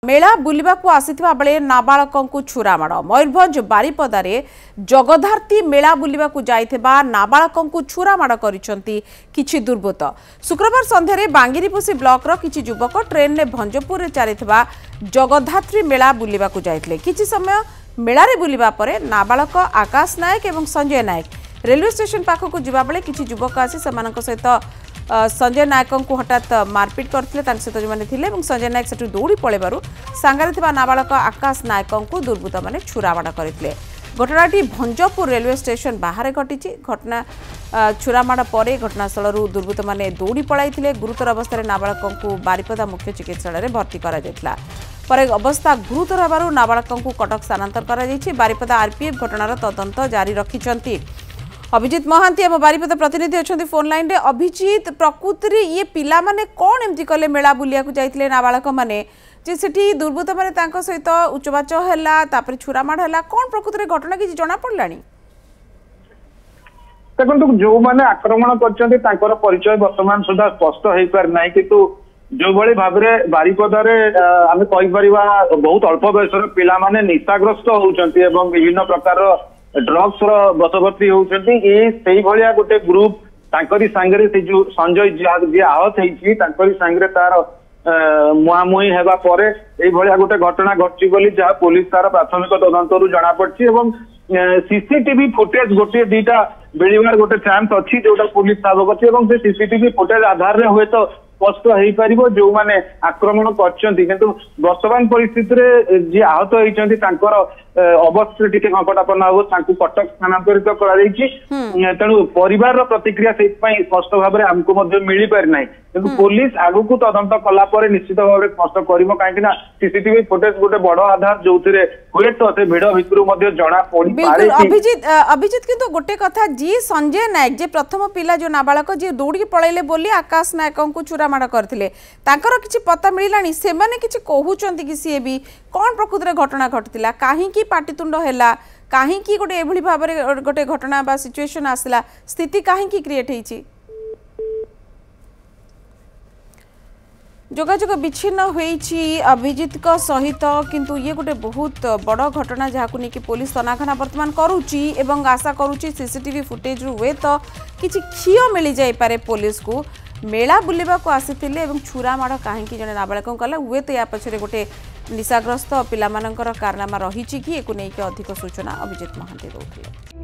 मेला बुलिबाकू आसीथिबा बेले नाबालकंकु छुरामाड़ मयूरभंज बारिपदारे जगधार्ती मेला बुलिबाकू जाइथिबा नाबालकंकु छुरामाड़ करिसंती किछि दुर्बृत्त। शुक्रवार संध्यारे बांगिरीपोसी ब्लॉक रो किछि युवक ट्रेन ने भंजपुर रे चलिथिबा जगधात्री मेला बुलिबाकू जाइथिले। किछि समय मेला रे बुलिबा परे नाबालक आकाश नायक एवं संजय नायक रेलवे स्टेशन पाखकू जिबा बेले किछि युवक आसी समानक सहित संजय नायक को हठात मारपिट करते सहित जो मैंने संजय नायक से दौड़ी पलैबार सांगे नाबालक आकाश नायक को दुर्बृत्त मैंने छुरामाड़ करते। घटनाटी भंजपुर रेलवे स्टेशन बाहर घटी। घटना छुरामाड़ पर घटनास्थल दुर्बृत्त मैंने दौड़ी पलाई गुरुतर अवस्था नाबालक को बारिपदा मुख्य चिकित्सालय भर्ती पर अवस्था गुरुतर होगार नाबालक को कटक स्थानांतर कर बारिपदा आरपीएफ घटनार तदंत जारी रखिंट। अभिजीत महांती आम बारिपदा प्रतिनिधि अच्छा फोन लाइन रे। अभिजीत, प्रकृति ये पिला माने कौन एमती कले मेला बुलिया जाइथिले नाबालक माने जे सेठी दुर्बृत्त माने तांको सहित उच्चबाच हैला तापर छुरामाड़ हैला कौन प्रकृति रे घटना किछि जणा पड़लानी? देखंतु जो माने आक्रमण करछन्ती तांकर परिचय वर्तमान सुधा स्पष्ट हेई पार नै, किंतु जो भली भाबरे बारिपदारे आमे कहि परिबा बहुत अल्प बयसर पिला माने निशाग्रस्त होउछन्ती एवं विभिन्न प्रकार ड्रग्स बसवर्ती होती गोटे ग्रुप तांकरी सांगरे से जो संजय जी आहत होती सांगरे तार मुहामुही हेबा परे गोटे घटना घटी बोली जहाँ पुलिस तार प्राथमिक तदंतर जना पड़ी। सीसीटीवी फुटेज गोटे दीटा मिलवार गोटे चांस अच्छी जोटा पुलिस ठाब कर सीसीटीवी फुटेज आधार में हुए तो स्पष्ट हो पार जो मैंने आक्रमण कर वर्तमान परिस्थिति जी आहत होती अवस्था टी संकटापन्न हो कटक स्थानांतरित कर तेणु परिवार प्रतिक्रिया से स्पष्ट भाव में आमको मिल पारि ना, किंतु पुलिस आगु तदंत कलापर निश्चित भाव में स्पष्ट कर कहीं सीसीटीवी फुटेज गोटे बड़ आधार जो हुए तो से भिड़ भितर जना पड़ी। अभिजीत किंतु गोटे कथा जी संजय नायक जे प्रथम पिला जो नाबालक जी दौड़ी पलैले बोली आकाश नायक को छुरामाड़ करथिले तांकर किछि पता मिलानी से माने किछि कहउचंती कि सी भी कौन प्रकृति घटना घटिला काहे की पाटितुंड हैला काहे की गोटे एभली भाबरे गोटे घटना बा सिचुएशन आसला स्थिति काहे की क्रिएट हेछि? जोगाजोग विच्छिन्न होईछि अभिजीत को सहित, किंतु ये गोटे बहुत बड़ घटना जहाँ को लेकिन पुलिस तनाखना वर्तमान करुच्ची एवं आशा करुच्ची सीसीटीवी फुटेज हुए तो किछि खियो मिल जाई पारे पुलिस को। मेला बुलिबा को आसीथिले एवं छुरामाड़ काहेकि जने नाबालक कला हुए तो या पछरे गोटे निशाग्रस्त पिलामानंकर कारनामा रहिछि कि एको नेकी अधिक सूचना अभिजीत महांती दउथिले।